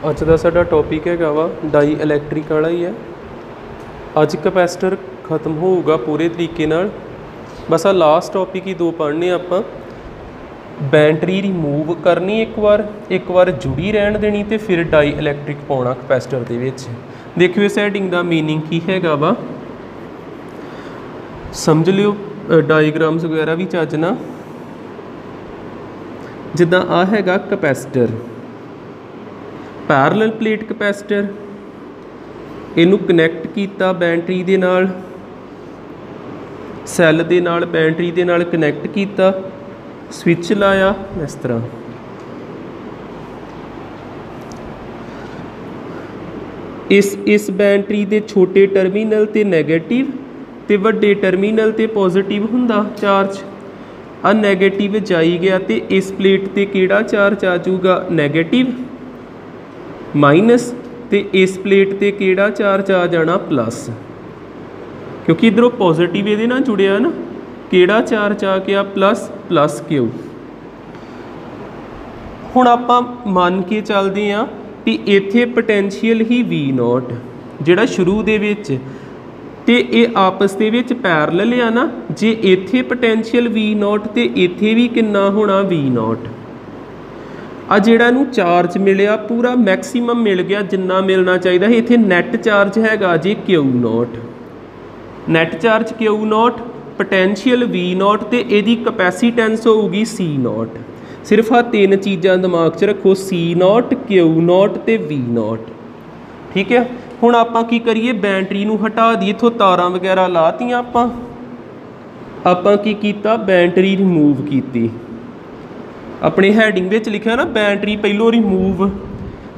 ਅੱਜ ਦਾ ਸਾਡਾ ਟੌਪਿਕ ਹੈਗਾ ਵਾ ਡਾਈ ਇਲੈਕਟ੍ਰਿਕ ਵਾਲਾ ਹੀ ਹੈ। ਅੱਜ ਕਪੈਸਿਟਰ ਖਤਮ ਹੋਊਗਾ ਪੂਰੇ ਤਰੀਕੇ ਨਾਲ। ਬਸ ਆ ਲਾਸਟ ਟੌਪਿਕ ਹੀ ਦੋ ਪੜ੍ਹਨੇ ਆਪਾਂ। ਬੈਟਰੀ ਰਿਮੂਵ ਕਰਨੀ ਇੱਕ ਵਾਰ ਜੁੜੀ ਰਹਿਣ ਦੇਣੀ ਤੇ ਫਿਰ ਡਾਈ ਇਲੈਕਟ੍ਰਿਕ ਪਾਉਣਾ ਕਪੈਸਿਟਰ ਦੇ ਵਿੱਚ। ਦੇਖਿਓ ਇਸ ਹੈਡਿੰਗ ਦਾ ਮੀਨਿੰਗ ਕੀ ਹੈਗਾ ਵਾ, ਸਮਝ ਲਿਓ ਡਾਇਗ੍ਰਾਮਸ ਵਗੈਰਾ ਵੀ ਚੱਜ ਨਾ। ਜਿੱਦਾਂ ਆ ਹੈਗਾ ਕਪੈਸਿਟਰ, ਪੈਰਲਲ ਪਲੇਟ ਕਪੈਸਿਟਰ, ਇਹਨੂੰ ਕਨੈਕਟ ਕੀਤਾ ਬੈਟਰੀ ਦੇ ਨਾਲ, ਸੈੱਲ ਦੇ ਨਾਲ ਬੈਟਰੀ ਦੇ ਨਾਲ ਕਨੈਕਟ ਕੀਤਾ, ਸਵਿਚ ਲਾਇਆ ਇਸ ਤਰ੍ਹਾਂ। ਇਸ ਬੈਟਰੀ ਦੇ ਛੋਟੇ ਟਰਮੀਨਲ ਤੇ ਨੈਗੇਟਿਵ ਤੇ ਵੱਡੇ ਟਰਮੀਨਲ ਤੇ ਪੋਜ਼ਿਟਿਵ ਹੁੰਦਾ ਚਾਰਜ। ਆ ਨੈਗੇਟਿਵ ਜਾਈ ਗਿਆ ਤੇ ਇਸ ਪਲੇਟ ਤੇ ਕਿਹੜਾ ਚਾਰਜ ਆ ਜਾਊਗਾ, ਨੈਗੇਟਿਵ ਮਾਈਨਸ, ਤੇ ਇਸ ਪਲੇਟ ਤੇ ਕਿਹੜਾ ਚਾਰਜ ਆ ਜਾਣਾ, ਪਲੱਸ। ਕਿਉਂਕਿ ਇੱਧਰੋਂ ਪੋਜ਼ਿਟਿਵ ਇਹਦੇ ਨਾਲ ਜੁੜਿਆ ਨਾ, ਕਿਹੜਾ ਚਾਰਜ ਆ ਗਿਆ, ਪਲੱਸ ਕਿਊ। ਹੁਣ ਆਪਾਂ ਮੰਨ ਕੇ ਚੱਲਦੇ ਹਾਂ ਵੀ ਇੱਥੇ ਪੋਟੈਂਸ਼ੀਅਲ ਹੀ V0 ਜਿਹੜਾ ਸ਼ੁਰੂ ਦੇ ਵਿੱਚ, ਤੇ ਇਹ ਆਪਸ ਦੇ ਵਿੱਚ ਪੈਰਲਲ ਆ ਨਾ। ਜੇ ਇੱਥੇ ਪੋਟੈਂਸ਼ੀਅਲ V0 ਤੇ ਇੱਥੇ ਵੀ ਕਿੰਨਾ ਹੋਣਾ, V0। ਆ ਜਿਹੜਾ ਨੂੰ ਚਾਰਜ ਮਿਲਿਆ ਪੂਰਾ ਮੈਕਸੀਮਮ ਮਿਲ ਗਿਆ ਜਿੰਨਾ ਮਿਲਣਾ ਚਾਹੀਦਾ। ਇੱਥੇ ਨੈਟ ਚਾਰਜ ਹੈਗਾ ਜੀ Q0, net charge Q0, potential V0 ਤੇ ਇਹਦੀ ਕਪੈਸੀਟੈਂਸ ਹੋਊਗੀ C0। ਸਿਰਫ ਆ ਤਿੰਨ ਚੀਜ਼ਾਂ ਦਿਮਾਗ 'ਚ ਰੱਖੋ, C0, Q0 ਤੇ V0। ਠੀਕ ਹੈ। ਹੁਣ ਆਪਾਂ ਕੀ ਕਰੀਏ, ਬੈਟਰੀ ਨੂੰ ਹਟਾ ਦਈਏ, ਇੱਥੋਂ ਤਾਰਾਂ ਵਗੈਰਾ ਲਾਤੀਆਂ ਆਪਾਂ ਕੀ ਕੀਤਾ, ਬੈਟਰੀ ਰਿਮੂਵ ਕੀਤੀ। ਆਪਣੇ ਹੈਡਿੰਗ ਵਿੱਚ ਲਿਖਿਆ ਨਾ ਬੈਟਰੀ ਪਹਿਲੋਂ ਰਿਮੂਵ,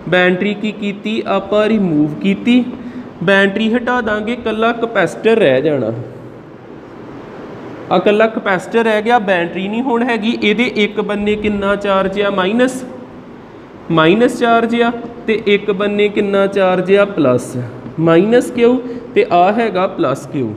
ਬੈਟਰੀ ਕੀ ਕੀਤੀ ਆਪਾਂ, ਰਿਮੂਵ ਕੀਤੀ। ਬੈਟਰੀ ਹਟਾ ਦਾਂਗੇ, ਇਕੱਲਾ ਕਪੈਸਿਟਰ ਰਹਿ ਜਾਣਾ। ਆ ਇਕੱਲਾ ਕਪੈਸਿਟਰ ਰਹਿ ਗਿਆ, ਬੈਟਰੀ ਨਹੀਂ ਹੁਣ ਹੈਗੀ। ਇਹਦੇ ਇੱਕ ਬੰਨੇ ਕਿੰਨਾ ਚਾਰਜ ਆ, ਮਾਈਨਸ ਚਾਰਜ ਆ, ਤੇ ਇੱਕ ਬੰਨੇ ਕਿੰਨਾ ਚਾਰਜ ਆ, ਪਲੱਸ, ਮਾਈਨਸ ਕਿਊ, ਤੇ ਆ ਹੈਗਾ ਪਲੱਸ ਕਿਊ।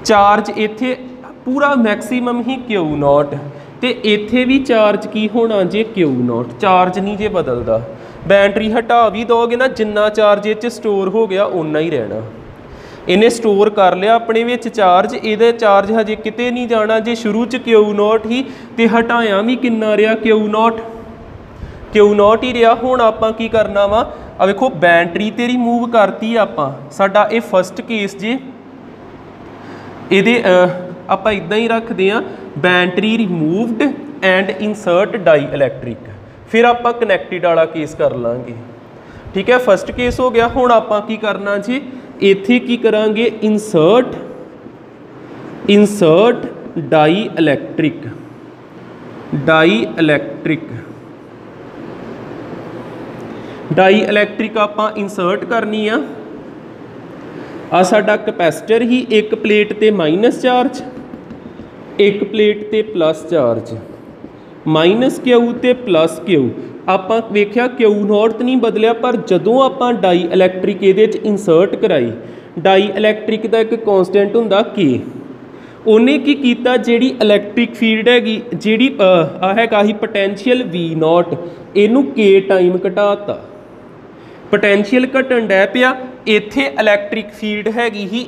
ਚਾਰਜ ਇੱਥੇ ਪੂਰਾ ਮੈਕਸੀਮਮ ਹੀ Q0, ਤੇ ਇੱਥੇ ਵੀ ਚਾਰਜ ਕੀ ਹੋਣਾ ਜੇ, Q0। ਚਾਰਜ ਨਹੀਂ ਜੇ ਬਦਲਦਾ। ਬੈਟਰੀ ਹਟਾ ਵੀ ਦੋਗੇ ਨਾ, ਜਿੰਨਾ ਚਾਰਜ ਇਹ 'ਚ ਸਟੋਰ ਹੋ ਗਿਆ ਓਨਾ ਹੀ ਰਹਿਣਾ। ਇਹਨੇ ਸਟੋਰ ਕਰ ਲਿਆ ਆਪਣੇ ਵਿੱਚ ਚਾਰਜ, ਇਹਦਾ ਚਾਰਜ ਹਜੇ ਕਿਤੇ ਨਹੀਂ ਜਾਣਾ। ਜੇ ਸ਼ੁਰੂ 'ਚ Q0 ਹੀ ਤੇ ਹਟਾਇਆ ਵੀ ਕਿੰਨਾ ਰਿਹਾ, Q0 ਹੀ ਰਿਹਾ। ਹੁਣ ਆਪਾਂ ਕੀ ਕਰਨਾ ਵਾ, ਆ ਵੇਖੋ ਬੈਟਰੀ ਤੇ ਰਿਮੂਵ ਕਰਤੀ ਆਪਾਂ। ਸਾਡਾ ਇਹ ਫਸਟ ਕੇਸ ਜੇ, ਇਹਦੇ ਆਪਾਂ ਇੱਦਾਂ ਹੀ ਰੱਖਦੇ ਹਾਂ, battery removed and insert dielectric. ਫਿਰ ਆਪਾਂ ਕਨੈਕਟਿਡ ਵਾਲਾ ਕੇਸ ਕਰ ਲਾਂਗੇ। ਠੀਕ ਹੈ, ਫਸਟ ਕੇਸ ਹੋ ਗਿਆ। ਹੁਣ ਆਪਾਂ ਕੀ ਕਰਨਾ ਜੀ, ਇੱਥੇ ਕੀ ਕਰਾਂਗੇ, ਇਨਸਰਟ ਡਾਈ ਇਲੈਕਟ੍ਰਿਕ ਆਪਾਂ ਇਨਸਰਟ ਕਰਨੀ ਆ। ਆ ਸਾਡਾ ਕਪੈਸਿਟਰ ਹੀ, ਇੱਕ ਪਲੇਟ ਤੇ ਮਾਈਨਸ ਚਾਰਜ, ਇੱਕ ਪਲੇਟ ਤੇ ਪਲੱਸ ਚਾਰਜ, ਮਾਈਨਸ ਕਿਊ ਤੇ ਪਲੱਸ ਕਿਊ। ਆਪਾਂ ਵੇਖਿਆ Q0 ਨਹੀਂ ਬਦਲਿਆ, ਪਰ ਜਦੋਂ ਆਪਾਂ ਡਾਈ ਇਲੈਕਟ੍ਰਿਕ ਇਹਦੇ 'ਚ ਇਨਸਰਟ ਕਰਾਈ, ਡਾਈ ਇਲੈਕਟ੍ਰਿਕ ਦਾ ਇੱਕ ਕੌਂਸਟੈਂਟ ਹੁੰਦਾ K। ਉਹਨੇ ਕੀ ਕੀਤਾ, ਜਿਹੜੀ ਇਲੈਕਟ੍ਰਿਕ ਫੀਲਡ ਹੈਗੀ, ਜਿਹੜੀ ਆ ਹੈਗਾ ਹੀ ਪੋਟੈਂਸ਼ੀਅਲ V0, ਇਹਨੂੰ K ਟਾਈਮ ਘਟਾਤਾ। ਪੋਟੈਂਸ਼ੀਅਲ ਘਟਣ ਡੈ ਪਿਆ। ਇੱਥੇ ਇਲੈਕਟ੍ਰਿਕ ਫੀਲਡ ਹੈਗੀ ਹੀ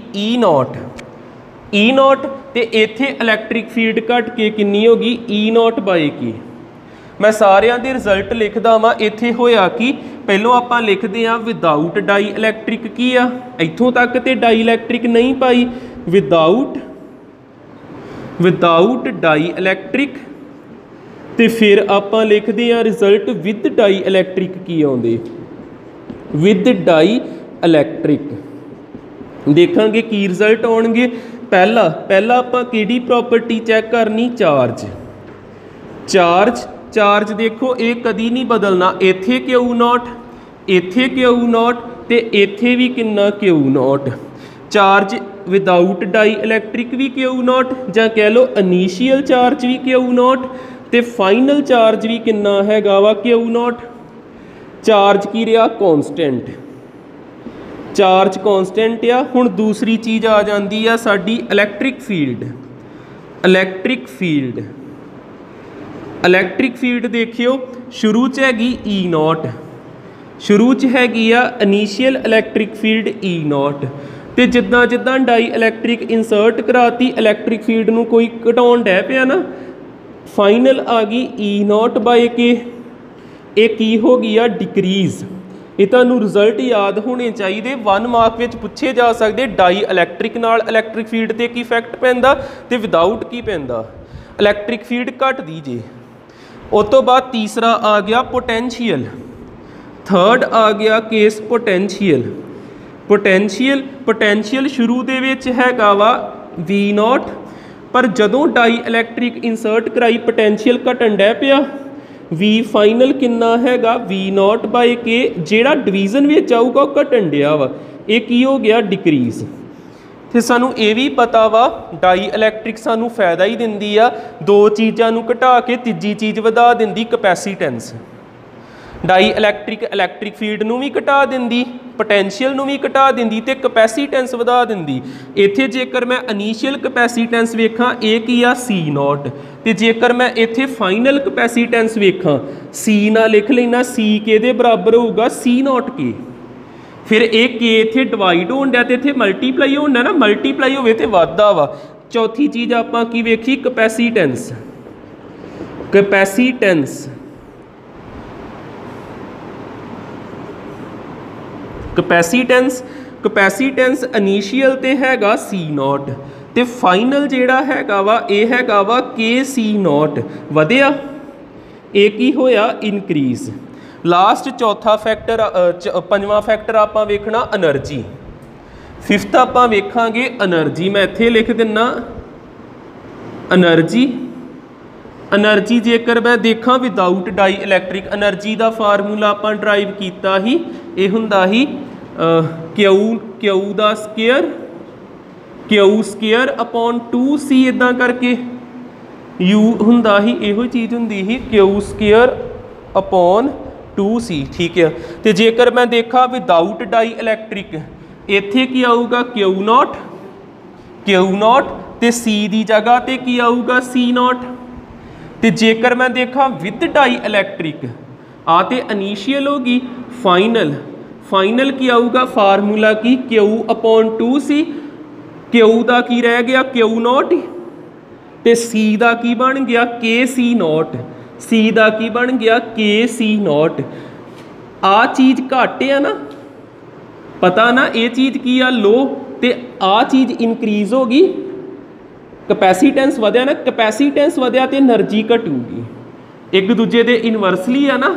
E0, ਤੇ ਇੱਥੇ ਇਲੈਕਟ੍ਰਿਕ ਫੀਲਡ ਘਟ ਕੇ ਕਿੰਨੀ ਹੋ ਗਈ, E0/K। ਮੈਂ ਸਾਰਿਆਂ ਦੇ ਰਿਜ਼ਲਟ ਲਿਖਦਾ ਵਾਂ। ਇੱਥੇ ਹੋਇਆ ਕਿ ਪਹਿਲੋਂ ਆਪਾਂ ਲਿਖਦੇ ਹਾਂ ਵਿਦਾਊਟ ਡਾਈ ਇਲੈਕਟ੍ਰਿਕ ਕੀ ਆ, ਇੱਥੋਂ ਤੱਕ ਤੇ ਡਾਈ ਇਲੈਕਟ੍ਰਿਕ ਨਹੀਂ ਪਾਈ, ਵਿਦਾਊਟ ਡਾਈ ਇਲੈਕਟ੍ਰਿਕ, ਤੇ ਫਿਰ ਆਪਾਂ ਲਿਖਦੇ ਹਾਂ ਰਿਜ਼ਲਟ ਵਿਦ ਡਾਈ ਇਲੈਕਟ੍ਰਿਕ ਕੀ ਆਉਂਦੇ, ਵਿਦ ਡਾਈ ਇਲੈਕਟ੍ਰਿਕ। ਦੇਖਾਂਗੇ ਕੀ ਰਿਜ਼ਲਟ ਆਉਣਗੇ। ਪਹਿਲਾ ਆਪਾਂ ਕਿਹੜੀ ਪ੍ਰੋਪਰਟੀ ਚੈੱਕ ਕਰਨੀ, ਚਾਰਜ ਦੇਖੋ ਇਹ ਕਦੀ ਨਹੀਂ ਬਦਲਣਾ। ਇੱਥੇ Q0, ਤੇ ਇੱਥੇ ਵੀ ਕਿੰਨਾ, Q0। ਚਾਰਜ ਵਿਦਾਊਟ ਡਾਈ ਇਲੈਕਟ੍ਰਿਕ ਵੀ Q0, ਜਾਂ ਕਹਿ ਲਓ ਇਨੀਸ਼ੀਅਲ ਚਾਰਜ ਵੀ Q0, ਤੇ ਫਾਈਨਲ ਚਾਰਜ ਵੀ ਕਿੰਨਾ ਹੈਗਾ ਵਾ, Q0। ਚਾਰਜ ਕੀ ਰਿਹਾ, ਚਾਰਜ ਕੌਂਸਟੈਂਟ ਆ। ਹੁਣ ਦੂਸਰੀ ਚੀਜ਼ ਆ ਜਾਂਦੀ ਆ ਸਾਡੀ ਇਲੈਕਟ੍ਰਿਕ ਫੀਲਡ ਦੇਖਿਓ ਸ਼ੁਰੂ 'ਚ ਹੈਗੀ E0, शुरू च हैगी आ इनीशियल इलैक्ट्रिक फील्ड E0 तो जिद्दां जिद्दां डाई इलैक्ट्रिक इंसर्ट कराती इलैक्ट्रिक फील्ड नूं कोई घटाउण डै पिया ना फाइनल आ गई E0/K ये की हो गई आ डिक्रीज़। ये तुहानूं रिजल्ट याद होने चाहिए 1 मार्क विच पूछे जा सकते डाई इलैक्ट्रिक नाल इलैक्ट्रिक फील्ड ते की इफैक्ट पैंदा ते विदाउट की पैंदा इलैक्ट्रिक फील्ड घटदी जे। उस तो बाद तीसरा आ गया पोटेंशियल, थर्ड आ गया केस पोटेंशियल शुरू दे विच हैगा वा V0 पर जदों डाई इलैक्ट्रिक इंसर्ट कराई पोटेंशियल घटन डै पिया V फाइनल कितना हैगा V0/K जेड़ा डिवीजन विच आऊगा वो घटन डिया वा ये की हो गया डिक्रीज़। तो सानू ये भी पता वा डाई इलैक्ट्रिक सानू फायदा ही दिंदी आ, दो चीज़ों नू घटा के तीजी चीज़ वधा दिंदी कैपेसिटेंस। डाई इलैक्ट्रिक फील्ड नू भी घटा दिंदी पोटेंशियल नू भी घटा दिंदी ते कैपेसिटेंस वधा दिंदी। इत्थे जेकर मैं इनीशियल कैपेसिटेंस वेखां ये की आ C0 ते जेकर मैं इत्थे फाइनल कैपेसिटेंस वेखां C ना लिख लेना C के बराबर होगा C0K। फिर एक के इत्थे डिवाइड होण डਿਆ ते इत्थे मल्टीप्लाई होण डਿਆ ना मल्टीप्लाई होवे ते वाधा वा। चौथी चीज़ आपां की वेखी कैपेसिटेंस इनीशियल ते हैगा C0 ते फाइनल जेड़ा हैगा वा ये हैगा वा KC0 वधिया ये की होया इनक्रीज़। लास्ट चौथा फैक्टर पंजवां फैक्टर आपां वेखना एनर्जी, फिफ्थ आपां वेखांगे एनर्जी। मैं इत्थे लिख दिना एनर्जी जेकर मैं देखा विदाउट डाई इलैक्ट्रिक एनर्जी का फार्मूला आपां ड्राइव किया ही ये हुंदा ही क्यू स्केयर अपॉन 2C इदां करके U हुंदा ही इहो चीज़ हुंदी ही क्यू स्केयर अपॉन 2C ठीक है। तो जेकर मैं देखा विदाउट डाई इलैक्ट्रिक इत्थे की आऊगा Q0 ते C की जगह ते की आऊगा C0। तो जेकर मैं देखा विद डाई इलैक्ट्रिक आ ते इनीशियल होगी फाइनल की आऊगा फार्मूला की Q/2C Q का की रह गया Q0 ते C का की बन गया KC0 C का की बन गया KC0। आ चीज़ घट है ना पता ना ये चीज़ की आ लो ते आ चीज़ इनक्रीज़ होगी कैपेसिटेंस वधिया ना कैपेसिटेंस वधिया तो एनर्जी घटूगी एक दूजे के इनवर्सली है ना।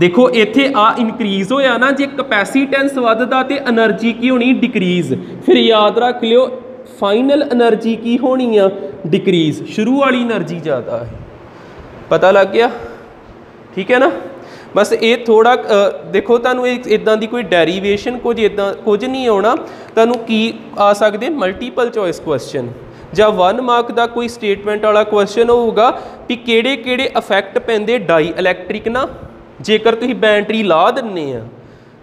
देखो इत्थे आ इनक्रीज़ होया ना जे कैपेसिटेंस वधदा तो एनर्जी की होनी डिक्रीज़। फिर याद रख लियो फाइनल एनर्जी की होनी आ डिक्रीज़, शुरू वाली एनर्जी ज़्यादा है। पता लग गया ठीक है ना। बस ये थोड़ा देखो तुहानूं इदां दी कोई डेरीवेशन कुछ नहीं आना, तुहानूं की आ सकते मल्टीपल चॉइस क्वेश्चन ਜਾਂ 1 मार्क का कोई स्टेटमेंट वाला क्वेश्चन होगा कि किहड़े इफैक्ट पैंदे डाई इलैक्ट्रिक ना जेकर तुसीं बैटरी ला दिंदे आ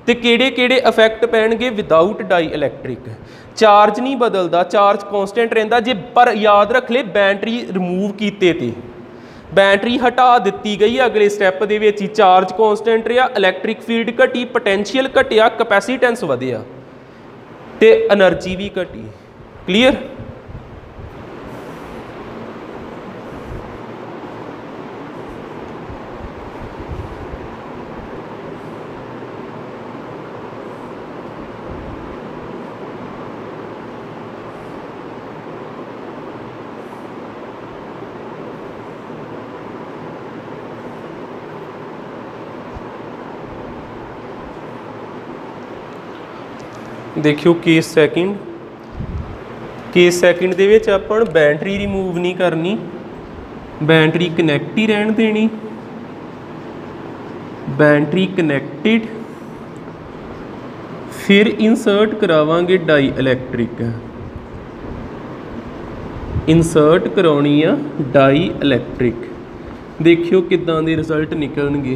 ते किहड़े इफैक्ट पैणगे विदाउट डाई इलैक्ट्रिक। चार्ज नहीं बदलता, चार्ज कॉन्सटेंट रहिंदा जे, पर याद रख ले बैटरी रिमूव कीते ते बैटरी हटा दी गई अगले स्टैप दे विच ही चार्ज कॉन्सटेंट रहा, इलैक्ट्रिक फील्ड घटी, पोटेंशियल घटिया, कैपेसिटेंस वधिया ते एनर्जी भी घटी। क्लीयर। देखियो केस सैकेंड दे विच आपां बैटरी रिमूव नहीं करनी, बैटरी कनैक्ट ही रहन देनी, बैटरी कनैक्टिड, फिर इंसर्ट करावांगे डाई इलैक्ट्रिक, इंसर्ट कराउणी आ डाई इलैक्ट्रिक। देखियो किदां दे रिजल्ट निकलणगे,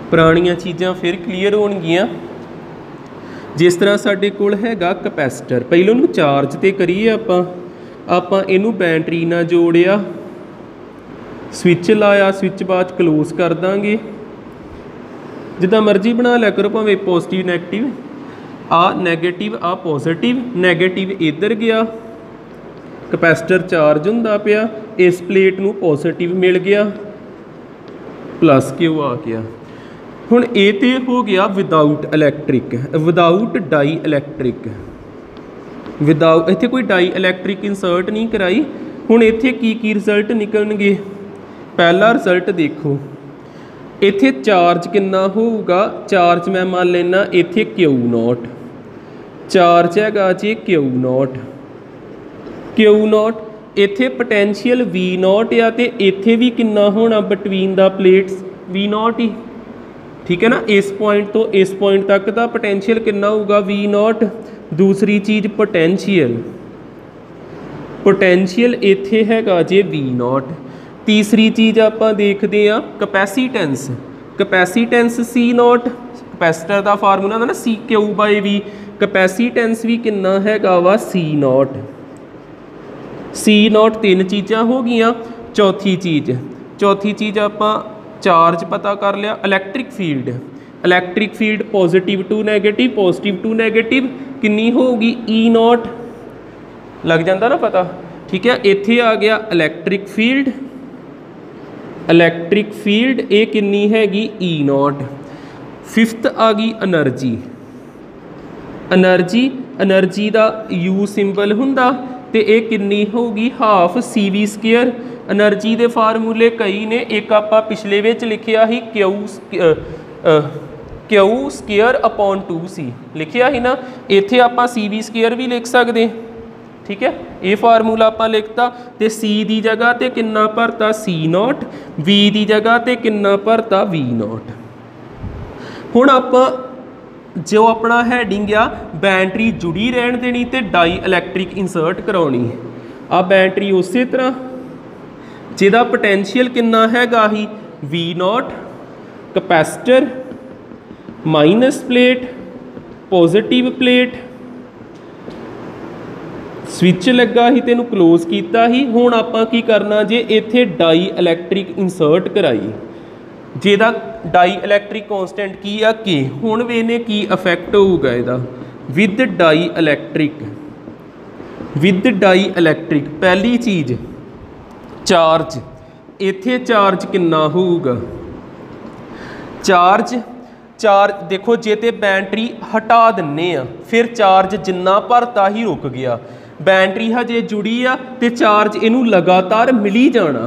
पुरानियां चीज़ां फिर क्लीयर होणगियां। जिस तरह साडे कोल हैगा कैपेसिटर, पहले उन्होंने चार्ज तो करिए आपां इनू बैटरी नाल जोड़िया, स्विच लाया, स्विच बाद क्लोज कर देंगे, जिद्दां मर्जी बना लिया करो, भावें पॉजिटिव नैगेटिव, आ नैगेटिव आ पॉजिटिव, नैगेटिव इधर गया, कैपेसिटर चार्ज हुंदा पिया, इस प्लेट नूं पॉजिटिव मिल गया, प्लस क्यू आ गया। हुण ये तो हो गया without electric, without dielectric, without इत्थे कोई डाई इलैक्ट्रिक इंसर्ट नहीं कराई। हुण इत्थे की रिजल्ट निकलणगे, पहला रिजल्ट देखो, इत्थे चार्ज कितना होऊगा, चार्ज मैं मान लेना इत्थे क्यू नॉट, चार्ज हैगा जी क्यू नॉट, क्यू नॉट, इत्थे पोटैंशियल वी नॉट आ, तो इत्थे भी कितना होना between the plates V naught ही, ठीक है ना। इस पॉइंट तो इस पॉइंट तक का पोटैंशियल कितना होगा वी नॉट। दूसरी चीज़ पोटैंशियल, पोटैंशियल इत्थे हैगा जे वी नॉट। तीसरी चीज़ आप देखते हैं capacitance, capacitance C naught, capacitor का फार्मूला ना C Q by V, capacitance भी कितना हैगा वा सी नॉट, सी नॉट। तीन चीज़ां हो गई। चौथी चीज़ आप चार्ज पता कर लिया, electric field, electric field positive to negative, positive to negative कितनी होगी ई नॉट, लग जाता ना पता, ठीक है। इत्थे आ गया इलैक्ट्रिक फील्ड, इलैक्ट्रिक फील्ड ये कितनी हैगी ई नॉट। फिफ्थ आ गई एनर्जी, एनर्जी, एनर्जी का यू सिंबल हुंदा ते ये कितनी होगी half C V square. Energy के फार्मूले कई ने, एक आप पिछले विच लिखिया ही क्यू स्केयर अपॉन 2c लिखिया ही ना, इत्थे आप सी वी स्केयर भी लिख सकते, ठीक है। ये फार्मूला आप लिखता, तो सी की जगह तो कितना भरता सी नॉट, वी की जगह तो कितना भरता वी नॉट। हुण आप जो अपना हैडिंग आ बैटरी जुड़ी रहन देनी तो डाई इलैक्ट्रिक इंसर्ट करानी। आ बैटरी उस तरह जिहदा पोटैंशियल कितना हैगा ही V naught, capacitor minus plate positive plate, switch लगा ही तेनू क्लोज किया ही। हुण आपां की करना जे इत्थे डाई इलैक्ट्रिक इंसर्ट कराई, जिहदा डाई इलैक्ट्रिक कॉन्सटेंट की आ के। हुण वेने की इफैक्ट होगा इहदा with dielectric, with dielectric. पहली चीज़ चार्ज, इत्थे चार्ज कितना होगा, चार्ज देखो जे ते बैटरी हटा दिन्ने आ फिर चार्ज जिन्ना भरता ही रुक गया, बैटरी हजे जुड़ी आ ते चार्ज इनू लगातार मिली जाना।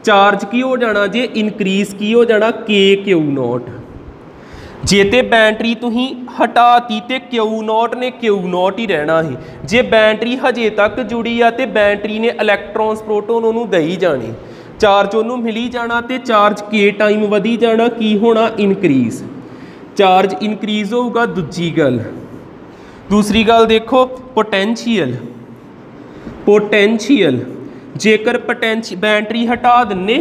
चार्ज की हो जाना जे इनक्रीज की हो जाना के क्यू नॉट। जे ते बैटरी तुसीं हटाती तो क्यू नॉट ने क्यू नॉट ही रहना ही। जे बैटरी हजे तक जुड़ी आ तो बैटरी ने इलैक्ट्रॉन्स प्रोटोन उन्होंने दई जाने, चार्ज उन्होंने मिली जाना तो चार्ज के टाइम वधी जाना, की होना इनक्रीज, चार्ज इनक्रीज होगा। दूसरी गल देखो पोटैंशियल, पोटैंशियल जेकर बैटरी हटा दिन्ने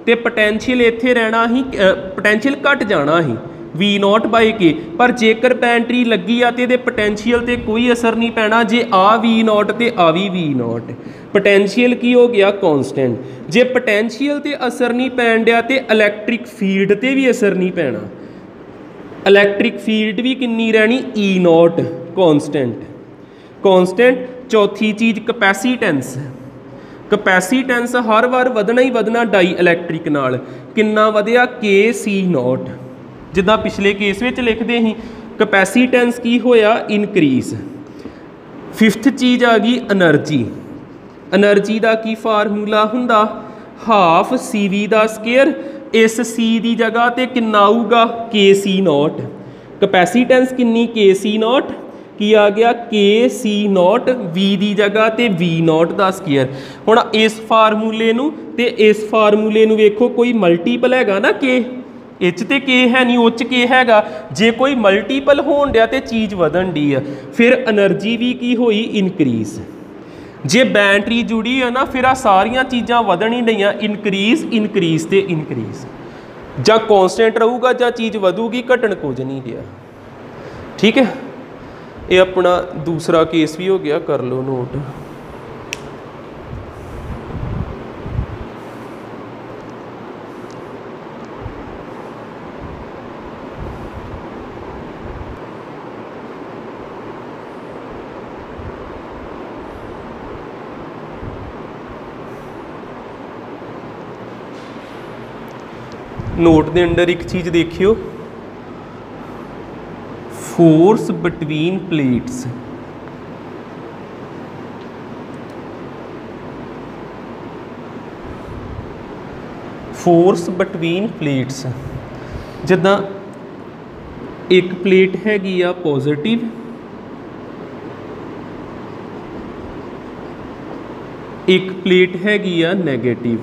तो पोटैंशियल इत्थे रहना ही, पोटैंशियल घट जाना ही वी नॉट बाई के। पर जेकर बैटरी लगी आ तो पोटैंशियल ते कोई असर नहीं पैना, जे आ वी नॉट तो आ भी वी नॉट। पोटैंशियल की हो गया कॉन्सटेंट, जे पोटैंशियल ते असर नहीं पैन दिया तो इलैक्ट्रिक फील्ड ते भी असर नहीं पैना। इलैक्ट्रिक फील्ड भी कितनी रहनी ई नॉट कॉन्सटेंट, कॉन्सटेंट। चौथी चीज़ कैपेसिटेंस, कैपेसिटेंस हर बार वधना ही वधना डाई इलैक्ट्रिक नाल, कितना वधिया के सी नॉट, जिदा पिछले केस में लिखते ही कैपेसिटेंस की होया इनक्रीज। फिफ्थ चीज़ आ गई एनर्जी, एनर्जी का की फार्मूला हुंदा हाफ सी वी दा स्केयर, इस सी की जगह तो कितना आऊगा के सी नॉट, कैपेसिटेंस किन्नी के सी नॉट, की आ गया के सी नॉट, वी की जगह तो वी नॉट का स्केयर। हुण इस फार्मूले नूं ते इस फार्मूले नूं वेखो कोई मल्टीपल हैगा ना के, इच ते के है नहीं उच के हैगा, जे कोई मल्टीपल होण दिया तो चीज़ वधन डी है, फिर एनर्जी भी की होई इनक्रीज। जे बैटरी जुड़ी है ना फिर आ सारिया चीज़ां वधन ही नहीं, इनक्रीज इनक्रीज ते इनक्रीज, जां कॉन्सटेंट रहूगा जां चीज़ वधूगी, घटन कुछ नहीं दिया। ठीक है, ये अपना दूसरा केस भी हो गया, कर लो नोट। नोट के अंडर एक चीज़ देखियो, force between plates. Force between plates, जिदा एक प्लेट हैगी आ पॉजिटिव, एक प्लेट हैगी आ नैगेटिव,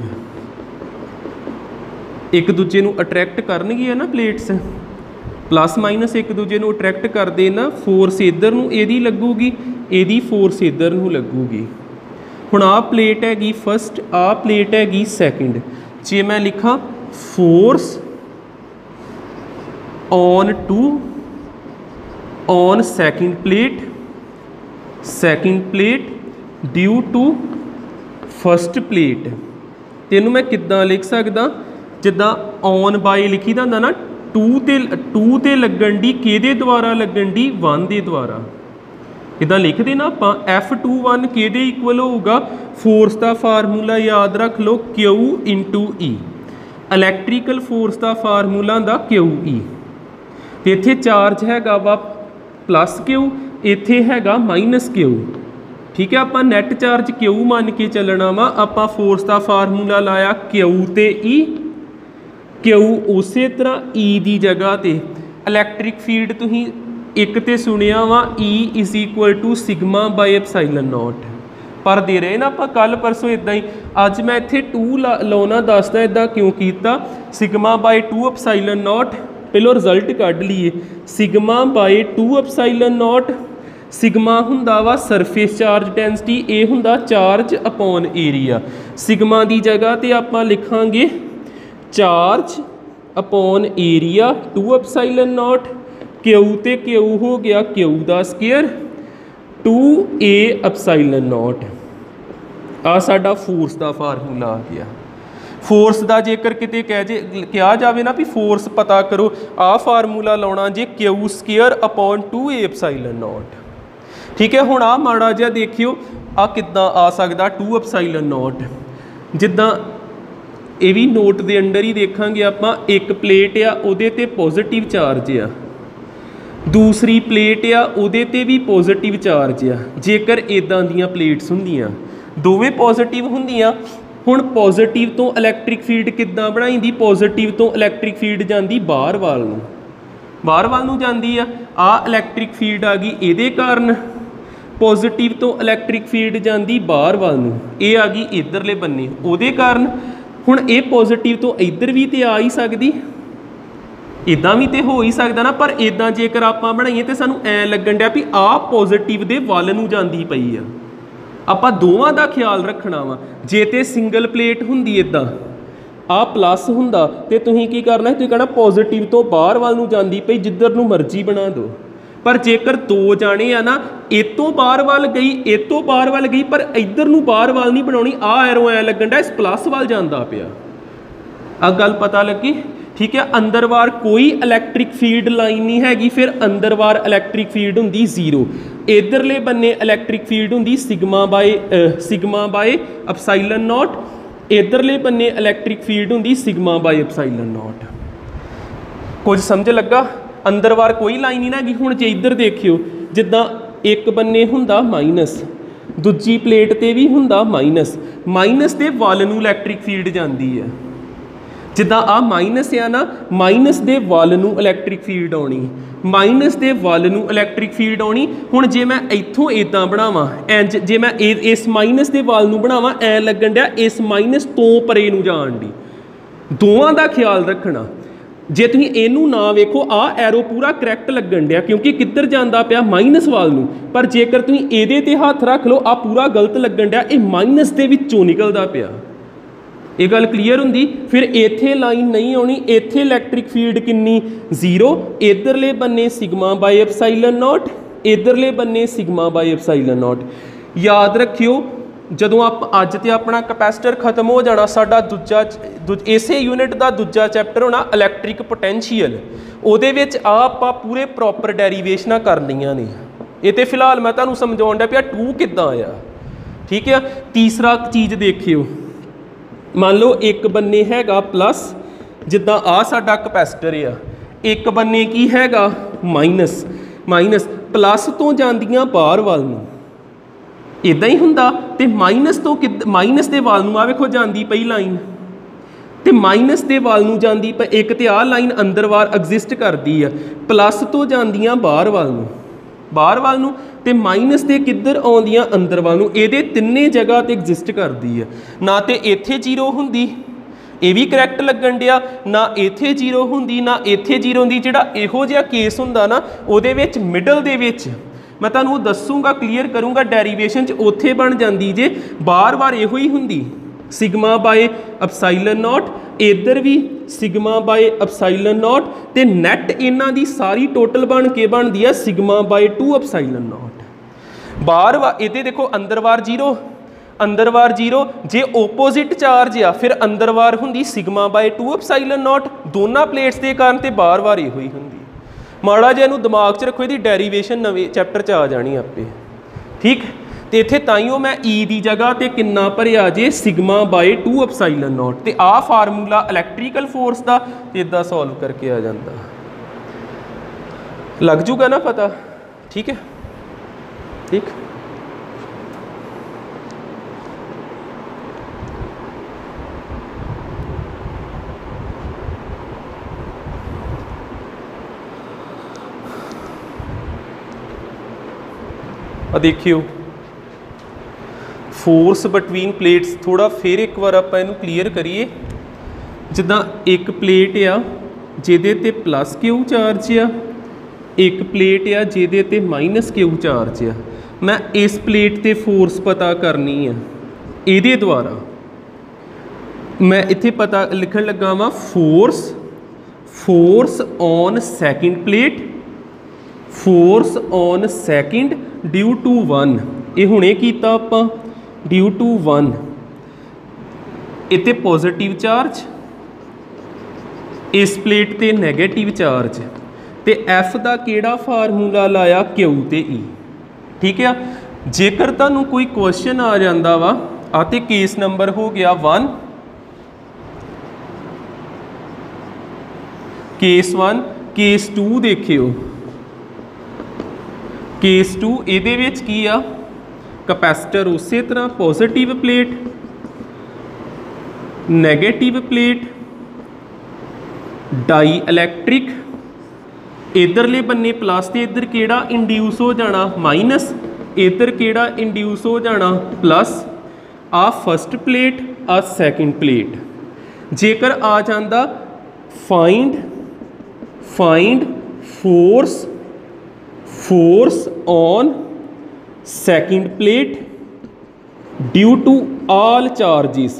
एक दूजे नूं अट्रैक्ट करनगियां ना प्लेट्स, प्लस माइनस एक दूजे नूं अट्रैक्ट करदे ना, फोर्स इधर नूं इहदी लगूगी, इहदी फोर्स इधर नूं लगूगी। हुण आ प्लेट हैगी फस्ट, आ प्लेट हैगी सैकेंड। जे मैं लिखा force on two on second plate due to first plate, तेनू मैं किद्दां लिख सकदा, जिद्दां ऑन बाय लिखी दा हुंदा ना, टू ते लगन डी किहदे द्वारा लगन डी, 1 दे द्वारा। इदां लिखदे ना आपां F21 किहदे इक्वल होऊगा, फोर्स का फार्मूला याद रख लो Q इंटू ई, इलैक्ट्रीकल फोर्स का फार्मूला हुंदा QE। ते इत्थे चार्ज हैगा वा प्लस Q, इत्थे हैगा माइनस Q। ठीक है, आपां नैट चार्ज Q मान के चलना वा, आपां फोर्स का फार्मूला लाया Q ते E, Q उस तरह E की जगह ते इलैक्ट्रिक फील्ड तुसीं एक तो सुनिया वा E is equal to sigma by epsilon naught, पर दे रहे ना आप कल परसों इदा ही। अज मैं इत्थे 2 लाना दसदा, इदा क्यों किया, सिग्मा बाय 2 एप्साइलन नॉट, पहलो रिजल्ट कढ़ लीए। Sigma bye 2 epsilon not, sigma हुंदा वा सरफेस चार्ज डेंसिटी, ये हुंदा चार्ज अपॉन एरिया। सिग्मा की जगह तो आपां लिखांगे charge upon area 2 epsilon naught, Q ते Q हो गया Q दा स्केयर 2A एप्साइलन नॉट। आ साडा फोर्स का फार्मूला आ गया। फोर्स का जेकर किते कहा जाए ना भी फोर्स पता करो, आ फार्मूला लाना जे Q square upon 2A epsilon not. ठीक है, हुण आ माड़ा जिहा देखियो आ किद्दां आ सकदा 2 एप्साइलन नॉट, जिद्दां ये भी नोट के अंडर ही देखांगे आपां, एक प्लेट आ उहदे ते पॉजिटिव चार्ज आ, दूसरी प्लेट आ उहदे ते भी पॉजिटिव चार्ज आ। जेकर इदां दियां प्लेट्स हुंदियां दोवें पॉजिटिव हुंदियां, हुण पॉजिटिव तो इलैक्ट्रिक फील्ड किद्दां बनाईंदी, पॉजिटिव तो इलैक्ट्रिक फील्ड जांदी बाहर वाल नूं, बाहर वाल नूं जांदी आ इलैक्ट्रिक फील्ड आ गई इहदे कारण, पॉजिटिव तो इलैक्ट्रिक फील्ड जांदी बाहर वाल नूं, ये आ गई इधरले बन्ने उहदे कारण। हुण ये पॉजिटिव तो इधर भी तो आ ही सकदी, इदां भी तो हो ही सकदा ना, पर इदां जेकर आपां बनाईए तो सानूं ऐ लगन दिया भी आ पॉजिटिव दे वल नूं जांदी पई आ। आपां दोवां दा ख्याल रखना वा। जे ते सिंगल प्लेट हुंदी इदां आ प्लस हुंदा ते तुसीं की करना, तुसीं कहना पॉजिटिव तो बाहर वाल नूं जांदी पई, जिधर नूं मर्जी बना दो। पर जेकर दो जाने आ ना, इतों बाहर वाल गई इतों बाहर वाल गई, पर इधर नूं बाहर वाल नहीं बनाउणी, आ एरो ऐ लगन दिया इस प्लस वाल जांदा पिया। आ गल पता लगी? ठीक है, अंदर बार कोई इलैक्ट्रिक फील्ड लाइन नहीं हैगी, फिर अंदर बार इलैक्ट्रिक फील्ड हुंदी 0, इधरले बन्ने इलैक्ट्रिक फील्ड हुंदी सिग्मा बाय एप्साइलन नॉट, इधरले बन्ने इलैक्ट्रिक फील्ड हुंदी सिग्मा बाय एप्साइलन नॉट। कुछ समझ लगा? अंदर बार कोई लाइन नहीं हैगी। हुण जे इधर देखियो, जिद्दां एक बन्ने हुंदा माइनस, दूजी प्लेट ते भी हुंदा माइनस, माइनस दे वल नूं इलैक्ट्रिक फील्ड जांदी है। जिद्दां आ माइनस आ ना, माइनस दे वल नूं इलैक्ट्रिक फील्ड आउणी, माइनस दे वल नूं इलैक्ट्रिक फील्ड आउणी। हुण जे मैं इत्थों इदां बनावां, इंज जे मैं इस माइनस दे वल नूं बनावां, ऐ लगन दिया इस माइनस तो परे नूं जाण दी। दोवां दा ख्याल रखना। जे तुसीं इहनूं ना वेखो, आ एरो पूरा करैक्ट लगन दिया क्योंकि किधर जांदा पिया माइनस वाल नूं, पर जेकर तुसीं इहदे ते हत्थ रख लो, आ पूरा गलत लगन दिया, इह माइनस दे विचों निकलदा पिया। ये गल क्लीयर हुंदी? फिर इत्थे लाइन नहीं आउणी, इत्थे इलैक्ट्रिक फील्ड किन्नी 0, इधरले बन्ने सिग्मा बाय एप्साइलन नॉट, इधरले बन्ने सिग्मा बाय एप्साइलन नॉट। याद रखियो, जदों आप अज ते अपना कैपेसिटर खत्म हो जाना, साडा इसे यूनिट का दूजा चैप्टर होना इलैक्ट्रिक पोटैंशियल, उहदे विच आपां पूरे प्रॉपर डेरीवेशनां करनियां ने। ये तो फिलहाल मैं तुहानूं समझाउण दिया पिया 2 किद्दां आया। ठीक है, तीसरा चीज़ देखियो, मान लो एक बन्ने हैगा प्लस, जिद्दां आ साडा कैपेसिटर आ, एक बन्ने की हैगा माइनस, माइनस प्लस तो जांदियां बाहर वाल नूं इदां ही हुंदा, ते माइनस तो माइनस दे वाल नूं आ वेखो जांदी पई लाइन, ते माइनस दे वाल नूं जांदी पई एक, ते आ लाइन अंदर बाहर एग्जिस्ट करदी आ, प्लस तो जांदियां बाहर वाल नूं, बाहर वाल नूं, ते माइनस दे किधर आउंदियां अंदर वाल नूं, इहदे तिन्ने जगह ते एग्जिस्ट करदी है। ना ते इत्थे जीरो हुंदी, ये भी करैक्ट लगन दिया, ना इत्थे जीरो हुंदी ना इत्थे जीरो हुंदी। जिहड़ा इहो जिहा केस हुंदा ना उहदे विच मिडल दे विच मैं तुहानूं दसूंगा, क्लीयर करूँगा डेरीवेशन च उत्थे बन जांदी जे बार बार इहो ही हुंदी सिग्मा बाय एप्सिलॉन नॉट, इधर भी सिग्मा बाय एप्सिलॉन नॉट, ते नैट इन्हां दी सारी टोटल बन के बनदी है सिग्मा बाय 2 एप्सिलॉन नॉट। बार वार इहदे देखो अंदर वार जीरो, अंदर वार जीरो, जे ओपोजिट चार्ज आ फिर अंदर वार हुंदी सिग्मा बाय 2 एप्सिलॉन नॉट, दोनों प्लेट्स के कारण ते बार बार इहो ही हुंदी। माड़ा जिहा नूं दिमाग च रखो, इहदी डेरीवेशन नवें चैप्टर च आ जानी आपे, ठीक। तो इत्थे ताइयों मैं ई दी जगह ते किन्ना भरिया जे सिग्मा बाय 2 एप्सिलॉन नॉट, ते आ फार्मूला इलैक्ट्रीकल फोर्स का इदां सॉल्व करके आ जाता, लग जूगा ना पता, ठीक है, ठीक। देखियो फोर्स बिटवीन प्लेट्स, थोड़ा फिर एक बार आप इनू क्लीयर करिए। जिद्दां एक प्लेट आ जिहदे ते प्लस क्यू चार्ज आ, एक प्लेट आ जिहदे ते माइनस क्यू चार्ज आ, मैं इस प्लेट ते फोर्स पता करनी है, इहदे द्वारा मैं इत्थे पता लिखण लगा वां force, force on second plate, force on second due to 1, ये हुणे कीता आपां ड्यू टू 1, इत्ते पॉजिटिव चार्ज, इस प्लेट ते नैगेटिव चार्ज, ते एफ का किहड़ा फार्मूला लाया क्यू ते ई, ठीक है। जेकर तुहानूं कोई क्वेश्चन आ जांदा वा, आ ते केस नंबर हो गया 1, केस 1, केस 2 देखियो, केस 2 इहदे विच की आ कैपेसिटर उस तरह positive plate, negative plate, dielectric, इधरले बन्ने प्लस, ते इधर केड़ा इंड्यूस हो जाना माइनस, इधर केड़ा इंड्यूस हो जाना प्लस, आ फस्ट प्लेट आ सैकेंड प्लेट। जेकर आ जाता find, find force, force on second plate due to all charges,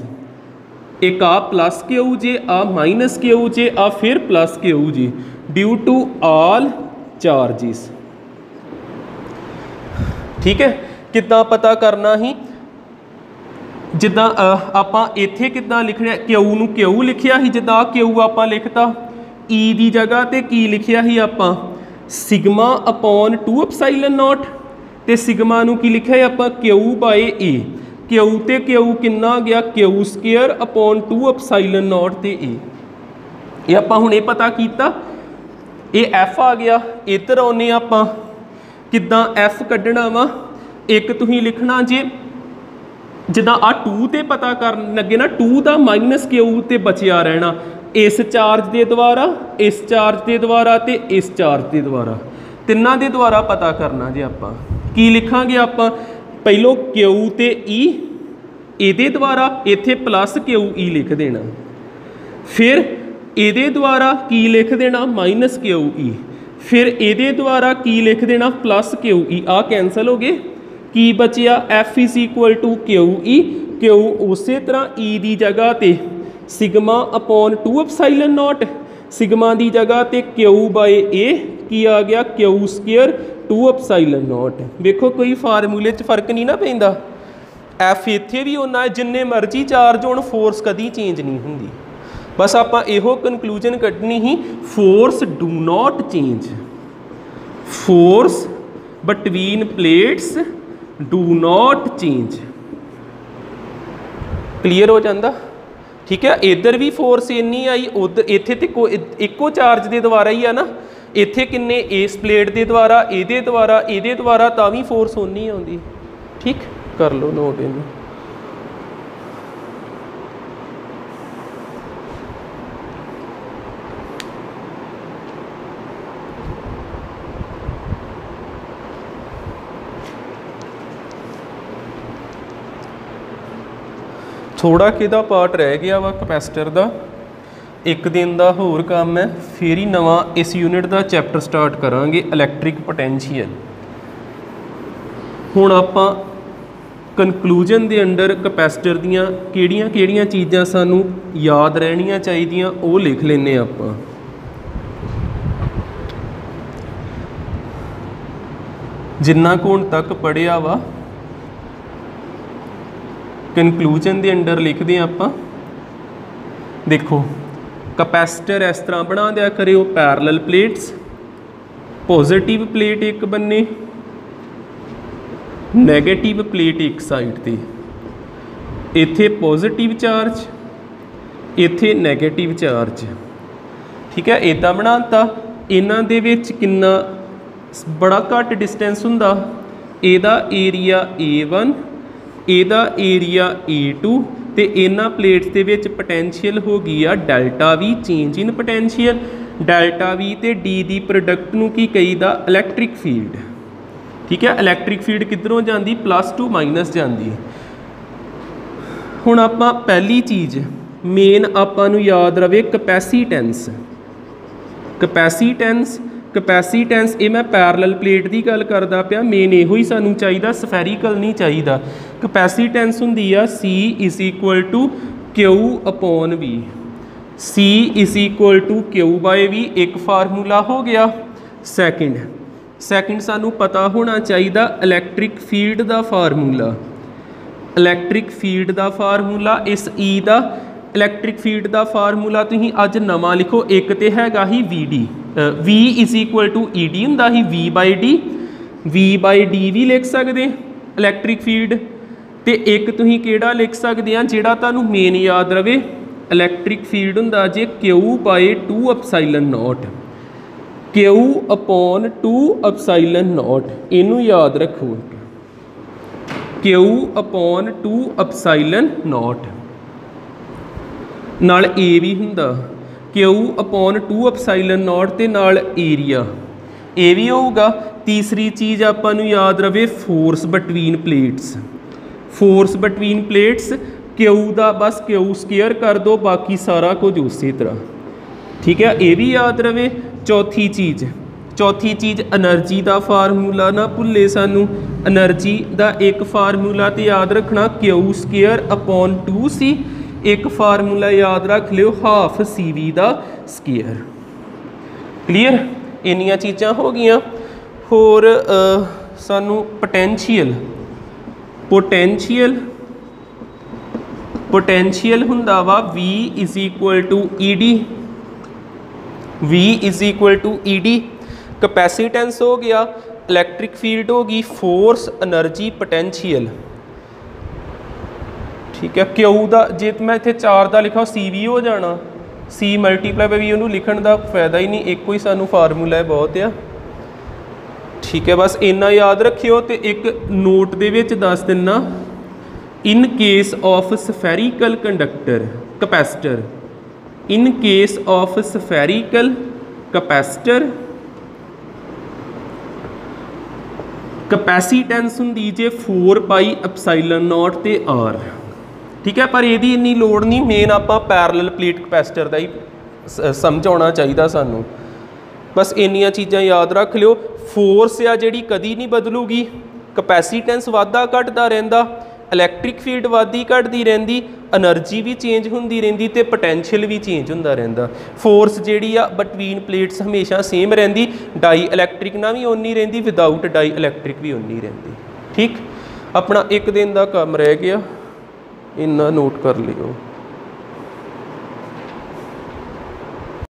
एक आ प्लस क्यू जे, आ माइनस क्यू जे, आ फिर प्लस क्यू जे, ड्यू टू आल चार्जिस, ठीक है। कितना पता करना ही, जिद्दां आपां इत्थे किद्दां लिखना, क्यू नूं क्यू लिखिया ही, जिद्दां क्यू आपां लिखता, ई दी जगह ते की लिखिया ही आपां सिग्मा अपॉन 2 एप्सिलॉन नॉट, ते सिग्मा नूं की लिखिया है आपां क्यू बाय ए, क्यू ते क्यू किन्ना गया Q square upon 2 epsilon not ते ए, ये आपां हुणे पता कीता, ये एफ आ गया। इधर आने आपां किद्दां एफ कड्ढना वा, एक तुसीं लिखना जे जिद्दां आ 2 ते पता करन लगे ना, 2 दा माइनस क्यू ते बचिया रहना, इस चार्ज के द्वारा, इस चार्ज के द्वारा ते इस चार्ज के द्वारा, तिन्ना दे द्वारा पता करना जे आपां की लिखांगे, आपां पहलों क्यू ते ई, इहदे द्वारा इत्थे प्लस क्यू ई लिख देना, फिर इहदे द्वारा की लिख देना माइनस क्यू ई, फिर इहदे द्वारा की लिख देना प्लस क्यू ई, आ कैंसल हो गए, की बचिया F is equal to Q E, Q उस तरह ई दी जगह ते sigma upon 2 epsilon naught, sigma दी जगह ते क्यू बाय ए की आ गया क्यू स्केयर 2 एप्सिलॉन नॉट। देखो कोई फार्मूले च फर्क नहीं ना पैंदा, एफ इत्थे भी होना है, जिन्ने मर्जी चार्ज होण फोर्स कदी चेंज नहीं हुंदी। बस आपां इहो कंक्लूजन कड्ढनी ही, force do not change, force between plates do not change. Clear हो जाता, ठीक है, इधर भी फोर्स इन्नी आई, उधर इत्थे ते इक्को चार्ज के द्वारा ही है ना, इत्थे किन्ने इस प्लेट के द्वारा, ये द्वारा तां भी फोर्स उन्नी आउंदी। ठीक, कर लो नोट इनू। थोड़ा किदा पार्ट रह गया वा कैपेसिटर का, एक दिन का होर काम है, फिर ही नवा इस यूनिट का चैप्टर स्टार्ट करांगे इलैक्ट्रिक पोटैंशियल। हुण आपां कनकलूजन के अंडर कैपेसिटर दियां किहड़ियां चीज़ां सानू याद रहनियां चाहिदियां वो लिख लेने आपां। जिन्ना को हुण तक पढ़िया वा कनकलूजन के अंडर लिखते हैं आप। देखो कैपेसिटर इस तरह बना दिया करो, पैरलल प्लेट्स, पॉजिटिव प्लेट एक बन्ने, नैगेटिव प्लेट एक साइड ते, इत्थे पॉजिटिव चार्ज, इत्थे नैगेटिव चार्ज। ठीक है, इदा बनाता। इन्हां दे विच किन्ना बड़ा घट डिस्टेंस हुंदा, इहदा एरिया A1, इहदा एरिया A2, तो इन्हां प्लेट्स दे विच पोटैंशियल हो गई आ delta V, change in potential. Delta V ते D दी प्रोडक्ट नूं की कहीदा इलैक्ट्रिक फील्ड। ठीक है, इलैक्ट्रिक फील्ड किधरों जाती, प्लस टू माइनस जाती। हुण आपां पहली चीज़ मेन आपां नूं याद रवे कैपेसिटेंस। कैपेसिटेंस ये मैं पैरलल प्लेट की गल करदा पिया, मेन इहो ही सानू चाहिदा, सफैरिकल नहीं चाहिदा। कैपेसिटेंस हुंदी आ C is equal to Q/V। C is equal to Q/V एक फार्मूला हो गया। सैकेंड सानू पता होना चाहिए इलैक्ट्रिक फील्ड का फार्मूला। इलैक्ट्रिक फील्ड का फार्मूला इस E का इलैक्ट्रिक फील्ड का फार्मूला तुसीं अज नवां लिखो, एक तो हैगा ही VD, V is equal to ED हुंदा ही V/D भी लिख सकते इलैक्ट्रिक फील्ड, तो एक तुसीं किहड़ा लिख सकते हैं जिहड़ा तुहानूं मेन याद रवे, इलैक्ट्रिक फील्ड हुंदा जे Q/2ε0, Q/2ε0, इनू याद रखो, Q/2ε0 नाल A भी हुंदा, Q/2ε0 ते नाल एरिया ए भी होगा। तीसरी चीज़ आपां नूं याद रवे force between plates. Force between plates Q दा बस Q² कर दो, बाकी सारा कुछ उसी तरह। ठीक है, ये भी याद रवे। चौथी चीज़ एनर्जी का फार्मूला ना भुले सानू, एनर्जी का एक फार्मूला तो याद रखना Q²/2C, एक फार्मूला याद रख लियो 1/2 CV का स्क्वायर। क्लीयर, इन्नियां चीज़ां हो गई। होर सानू पोटैंशियल हुंदा वा V is equal to ED। Capacitance हो गया, इलैक्ट्रिक फील्ड होगी, फोर्स, एनर्जी, पोटैंशियल। ठीक है, Q का जे मैं इत्थे 4 का लिखा C भी हो जाना, C मल्टीप्लाई बाई V, उन्होंने लिखण का फायदा ही नहीं, एक ही सानू फार्मूला है बहुत आ। ठीक है, बस इन्ना याद रखियो। तो एक नोट दे विच दस दिना, in case of spherical conductor capacitor, in case of spherical capacitor capacitance हुंदी जे 4πε0 ते R। ठीक है, पर यदी इन्नी लोड़ नहीं, मेन आपां पैरलल प्लेट कैपेसिटर का ही समझाना चाहिए सानू। बस इन्नियां चीज़ां याद रख लियो। फोर्स आ जिहड़ी कदी नहीं बदलूगी, कैपेसिटेंस वाधा घटदा रहिंदा, इलैक्ट्रिक फील्ड वाधी घटदी रहिंदी, एनर्जी भी चेंज होंदी रहिंदी ते पोटैंशियल भी चेंज होंदा रहिंदा। फोर्स जिहड़ी आ बिटवीन प्लेट्स हमेशा सेम रहिंदी, डाई इलैक्ट्रिक ना भी उन्नी रहिंदी, विदाउट डाई इलैक्ट्रिक भी उन्नी रहिंदी। ठीक, अपना एक दिन का काम रह गया, इन्ना नोट कर लियो।